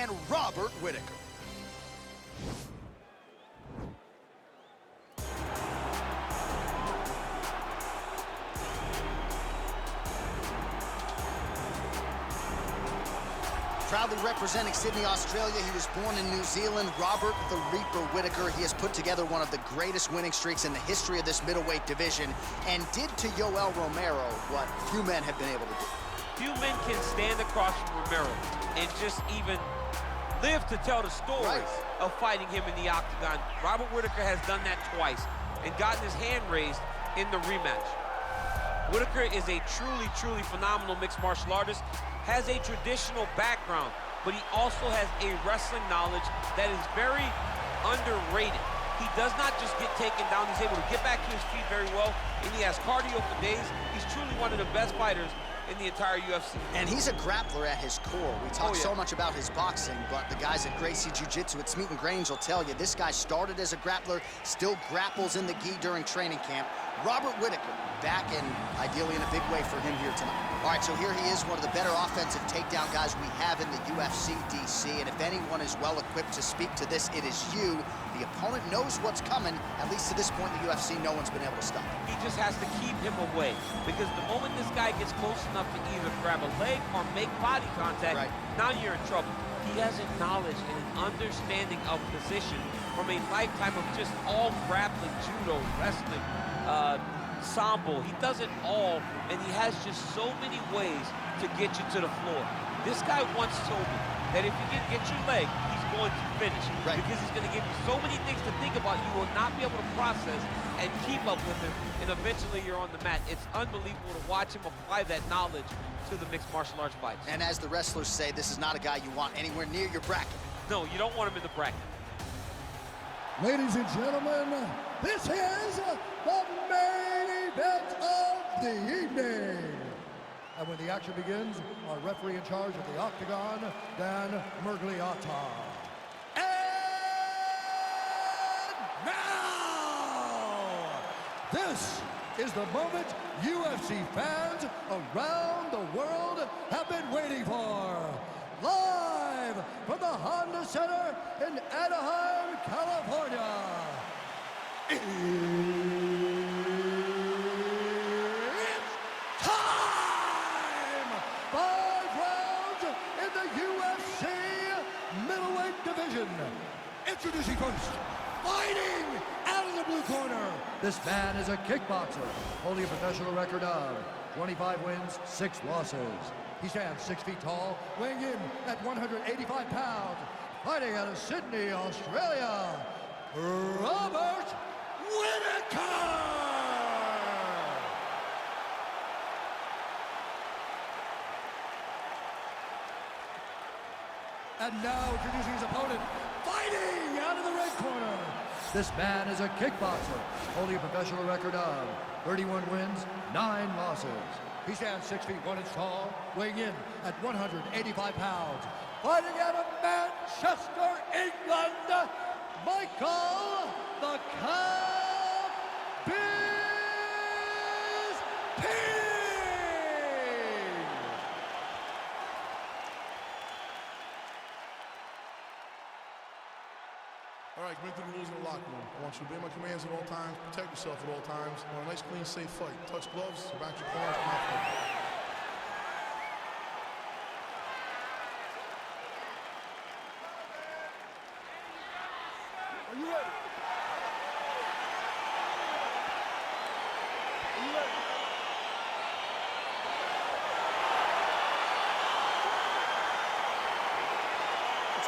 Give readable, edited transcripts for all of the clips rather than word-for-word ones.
and Robert Whittaker. Proudly representing Sydney, Australia, he was born in New Zealand, Robert the Reaper Whittaker. He has put together one of the greatest winning streaks in the history of this middleweight division and did to Yoel Romero what few men have been able to do. Few men can stand across from Romero and just even live to tell the story of fighting him in the octagon. Robert Whittaker has done that twice and gotten his hand raised in the rematch. Whittaker is a truly phenomenal mixed martial artist, has a traditional background, but he also has a wrestling knowledge that is very underrated. He does not just get taken down, he's able to get back to his feet very well, and he has cardio for days. He's truly one of the best fighters in the entire UFC. And he's a grappler at his core. We talk so much about his boxing, but the guys at Gracie Jiu-Jitsu at Smeaton Grange will tell you this guy started as a grappler, still grapples in the gi during training camp. Robert Whittaker back and ideally in a big way for him here tonight. All right, so here he is, one of the better offensive takedown guys we have in the UFC, DC, and if anyone is well equipped to speak to this, it is you. The opponent knows what's coming. At least to this point in the UFC, no one's been able to stop him. He just has to keep him away, because the moment this guy gets close enough to either grab a leg or make body contact, now you're in trouble. He has a knowledge and an understanding of position from a lifetime of just all grappling, judo, wrestling, sambo. He does it all, and he has just so many ways to get you to the floor. This guy once told me that if you can get your leg, he's going to finish. Because he's going to give you so many things to think about, you will not be able to process and keep up with him, and eventually you're on the mat. It's unbelievable to watch him apply that knowledge to the mixed martial arts fights. And as the wrestlers say, this is not a guy you want anywhere near your bracket. No, you don't want him in the bracket. Ladies and gentlemen, this is the main event of the evening. And when the action begins, our referee in charge of the octagon, Dan Mergliotta. And now, this is the moment UFC fans around the world have been waiting for. Live from the Honda Center in Anaheim, California. It's time! 5 rounds in the UFC middleweight division. Introducing first, fighting out of the blue corner. This man is a kickboxer, holding a professional record of 25 wins, 6 losses. He stands 6 feet tall, weighing in at 185 pounds, fighting out of Sydney, Australia, Robert Whittaker! And now introducing his opponent, fighting out of the red corner. This man is a kickboxer, holding a professional record of 31 wins, 9 losses. He stands 6 feet 1 inch tall, weighing in at 185 pounds. Fighting out of Manchester, England, Michael the Cow Bisping! All right, commit to the rules in the locker room. I want you to obey my commands at all times, protect yourself at all times. I want a nice, clean, safe fight. Touch gloves, back your corners, come out fight. Are you ready? Are you ready?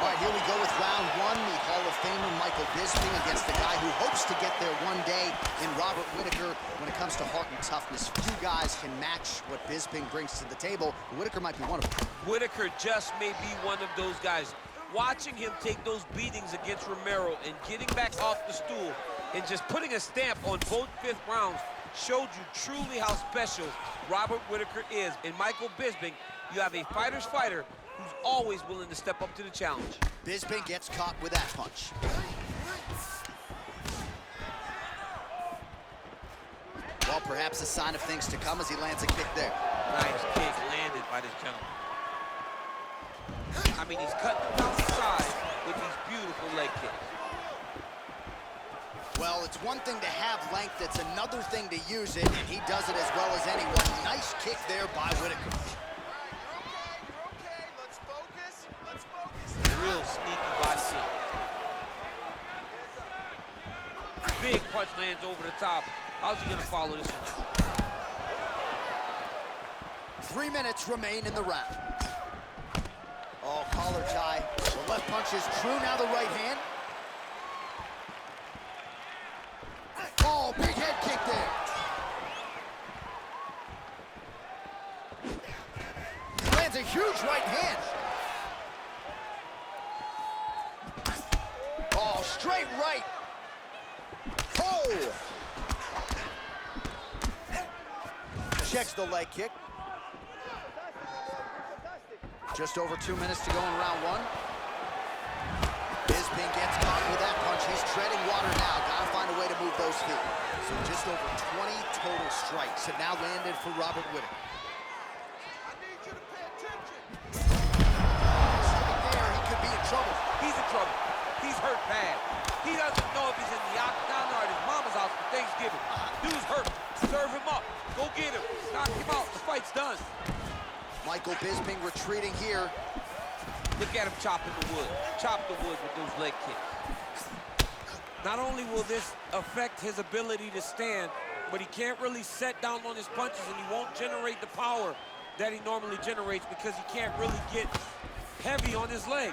All right, here we go with round 1. The Hall of Famer Michael Bisping against the guy who hopes to get there one day in Robert Whittaker. When it comes to heart and toughness, few guys can match what Bisping brings to the table. Whittaker might be one of them. Whittaker just may be one of those guys. Watching him take those beatings against Romero and getting back off the stool and just putting a stamp on both 5th rounds showed you truly how special Robert Whittaker is. In Michael Bisping, you have a fighter's fighter who's always willing to step up to the challenge. Bisping gets caught with that punch. Well, perhaps a sign of things to come as he lands a kick there. Nice kick landed by this gentleman. I mean, he's cutting down Well, it's one thing to have length, it's another thing to use it, and he does it as well as anyone. Nice kick there by Whittaker. You're okay. Let's focus. Let's focus. Real sneaky body kick. Big punch lands over the top. How's he gonna follow this one? 3 minutes remain in the round. Oh, collar tie. The left punch is true, now the right hand. Oh, big head kick there. Lands a huge right hand. Oh, straight right. Oh! Checks the leg kick. Just over 2 minutes to go in round one. Bisping gets caught with that punch. He's treading water now. Gotta find a way to move those feet. So just over 20 total strikes have now landed for Robert Whittaker. I need you to pay attention. Right there, he could be in trouble. He's in trouble. He's hurt bad. He doesn't know if he's in the octagon or at his mama's house for Thanksgiving. Dude's hurt. Serve him up. Go get him. Knock him out. The fight's done. Michael Bisping retreating here. Look at him chopping the wood. Chop the wood with those leg kicks. Not only will this affect his ability to stand, but he can't really set down on his punches and he won't generate the power that he normally generates because he can't really get heavy on his leg.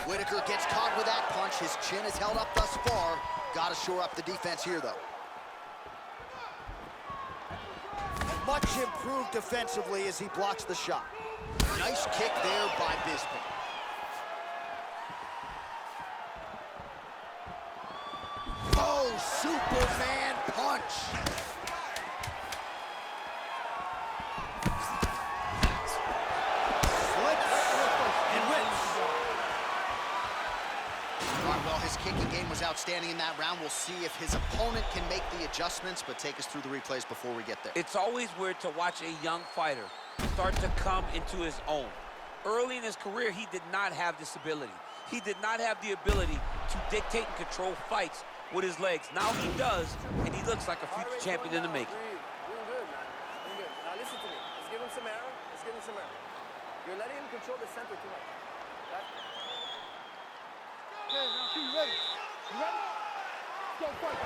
Whittaker gets caught with that punch. His chin is held up thus far. Gotta shore up the defense here, though. Much improved defensively as he blocks the shot. Nice kick there by Bisping. Oh, Superman punch. Flips and whips. Well, his kicking game was outstanding in that round. We'll see if his opponent can make the adjustments, but take us through the replays before we get there. It's always weird to watch a young fighter start to come into his own. Early in his career, he did not have this ability. He did not have the ability to dictate and control fights with his legs. Now he does, and he looks like a future champion in the making. Doing good, man. Doing good. Now listen to me. Let's give him some air. Let's give him some air. You're letting him control the center too much. Okay? Okay, now you ready? You ready? Go fight.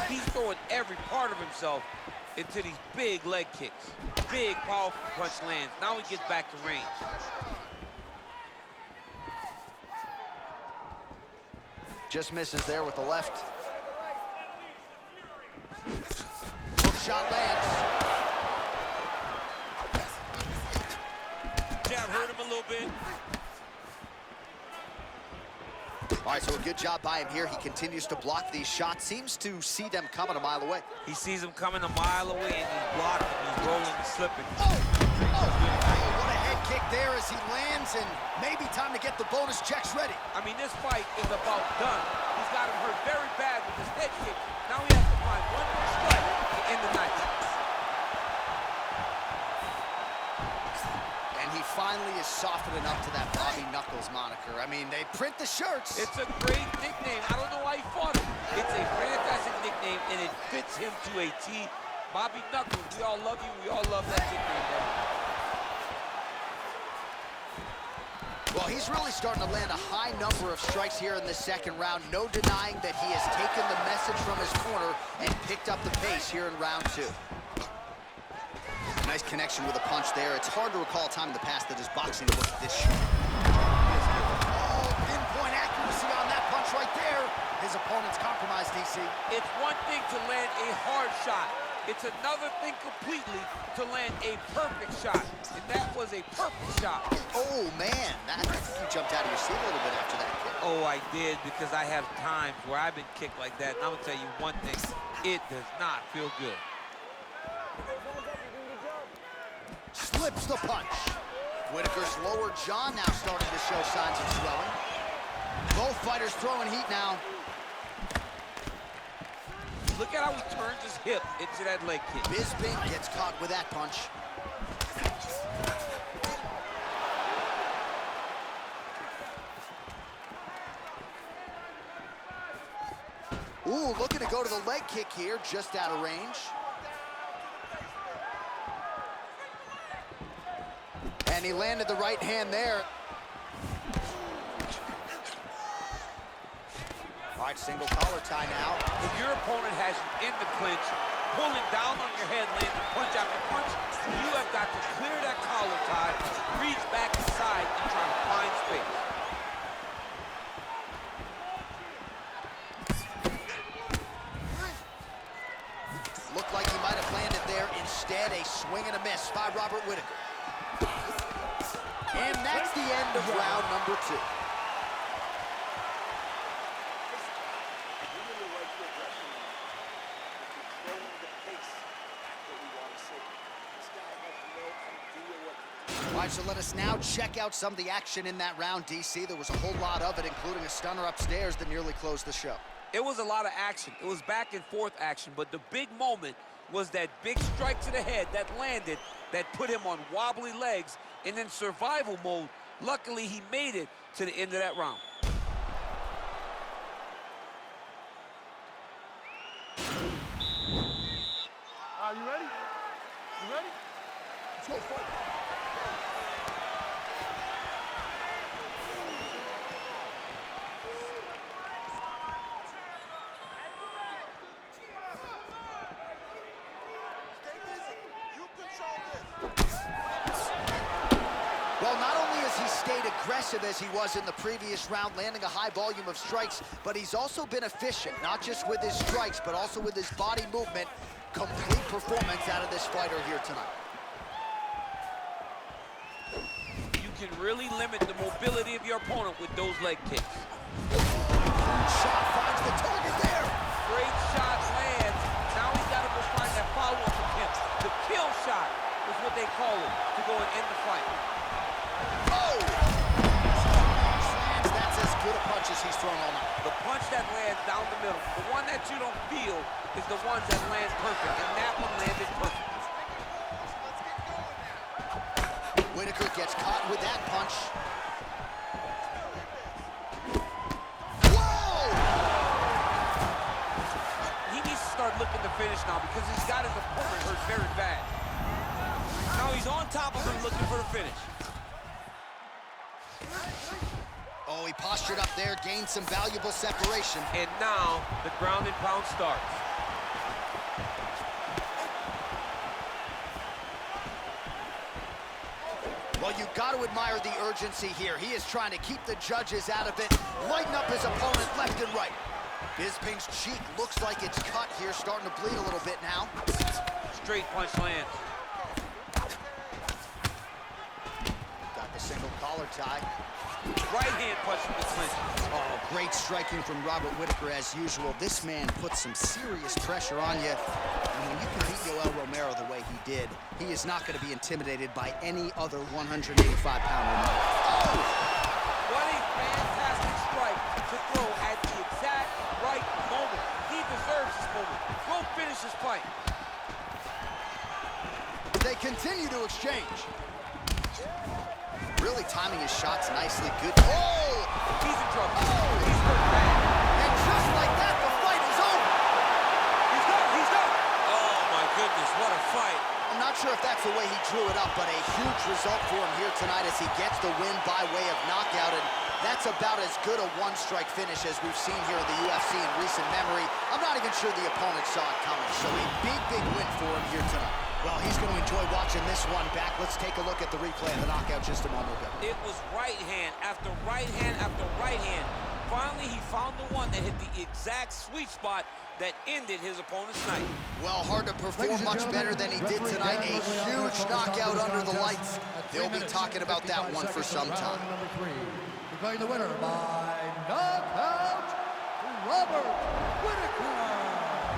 He's throwing every part of himself into these big leg kicks. Big, powerful punch lands. Now he gets back to range. Just misses there with the left. Hook shot lands. Jab hurt him a little bit. All right, so a good job by him here. He continues to block these shots. Seems to see them coming a mile away. He sees them coming a mile away, and he's blocking, he's rolling and slipping. Oh, what a head kick there as he lands, and maybe time to get the bonus checks ready. I mean, this fight is about done. He's got him hurt very bad with his head kick. Now he has to find one more strike to end the night. And he finally is softening up to that Bobby Knuckles moniker. I mean, they print the shirts. It's a great nickname. I don't know why he fought him. It's a fantastic nickname, and it fits him to a T. Bobby Knuckles, we all love you. We all love that nickname, bro. Well, he's really starting to land a high number of strikes here in this second round. No denying that he has taken the message from his corner and picked up the pace here in round two. Nice connection with a punch there. It's hard to recall a time in the past that his boxing looked this sharp. Oh, pinpoint accuracy on that punch right there. His opponent's compromised, DC. It's one thing to land a hard shot. It's another thing completely to land a perfect shot. And that was a perfect shot. Oh, man. I think you jumped out of your seat a little bit after that kick. Oh, I did, because I have times where I've been kicked like that. And I'm going to tell you one thing. It does not feel good. Slips the punch. Whittaker's lower jaw now starting to show signs of swelling. Both fighters throwing heat now. Look at how he turns his hip into that leg kick. Bisping gets caught with that punch. Ooh, looking to go to the leg kick here, just out of range. And he landed the right hand there. All right, single collar tie now. If your opponent has you in the clinch, pulling down on your head, landing punch after punch, you have got to clear that collar tie, reach back inside, and try to find space. Looked like he might have landed there. Instead, a swing and a miss by Robert Whittaker. And that's the end of round number 2. All right, so let us now check out some of the action in that round, DC. There was a whole lot of it, including a stunner upstairs that nearly closed the show. It was a lot of action. It was back and forth action, but the big moment was that big strike to the head that landed, that put him on wobbly legs, and in survival mode, luckily he made it to the end of that round. Are you ready? You ready? Let's go fight. Well, not only has he stayed aggressive as he was in the previous round, landing a high volume of strikes, but he's also been efficient, not just with his strikes, but also with his body movement. Complete performance out of this fighter here tonight. You can really limit the mobility of your opponent with those leg kicks. Shot finds the target there. Great shot lands. Now he's got to go find that follow-up attempt. The kill shot is what they call it, to go and end the fight. Oh! That's as good a punch as he's thrown all night. The punch that lands down the middle, the one that you don't feel, is the ones that land perfect, and that one landed perfect. Whittaker gets caught with that punch. Whoa! He needs to start looking to finish now because he's got his opponent hurt very bad. Now he's on top of him looking for the finish. Oh, he postured up there, gained some valuable separation. And now the ground and pound starts. Well, you've got to admire the urgency here. He is trying to keep the judges out of it, lighten up his opponent left and right. Bisping's cheek looks like it's cut here, starting to bleed a little bit now. Straight punch lands. Got the single collar tie. Right hand punch from the clinch. Oh, great striking from Robert Whittaker as usual. This man puts some serious pressure on you. And when you can beat Yoel Romero the way he did, he is not going to be intimidated by any other 185-pounder. Oh! What a fantastic strike to throw at the exact right moment. He deserves this moment. Go finish this fight. They continue to exchange. Really timing his shots nicely. Good. Oh! He's in trouble. Oh! He's hurt bad. And just like that, the fight is over. He's done. He's done. Oh, my goodness. What a fight. I'm not sure if that's the way he drew it up, but a huge result for him here tonight as he gets the win by way of knockout. And that's about as good a one-strike finish as we've seen here in the UFC in recent memory. I'm not even sure the opponent saw it coming. So a big, big win for him here tonight. Well, he's going to enjoy watching this one back. Let's take a look at the replay of the knockout just a moment ago. It was right hand after right hand after right hand. Finally, he found the one that hit the exact sweet spot that ended his opponent's night. Well, hard to perform much better than he did tonight. A huge knockout under the lights. They'll be talking about that one for some time. Declaring the winner by knockout, Robert Whittaker.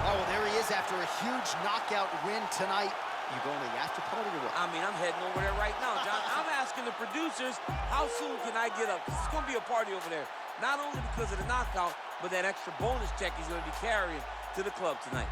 Oh, well, there he is after a huge knockout win tonight. You going to the after party or what? I mean, I'm heading over there right now, John. I'm asking the producers, how soon can I get up? Because it's going to be a party over there. Not only because of the knockout, but that extra bonus check he's going to be carrying to the club tonight.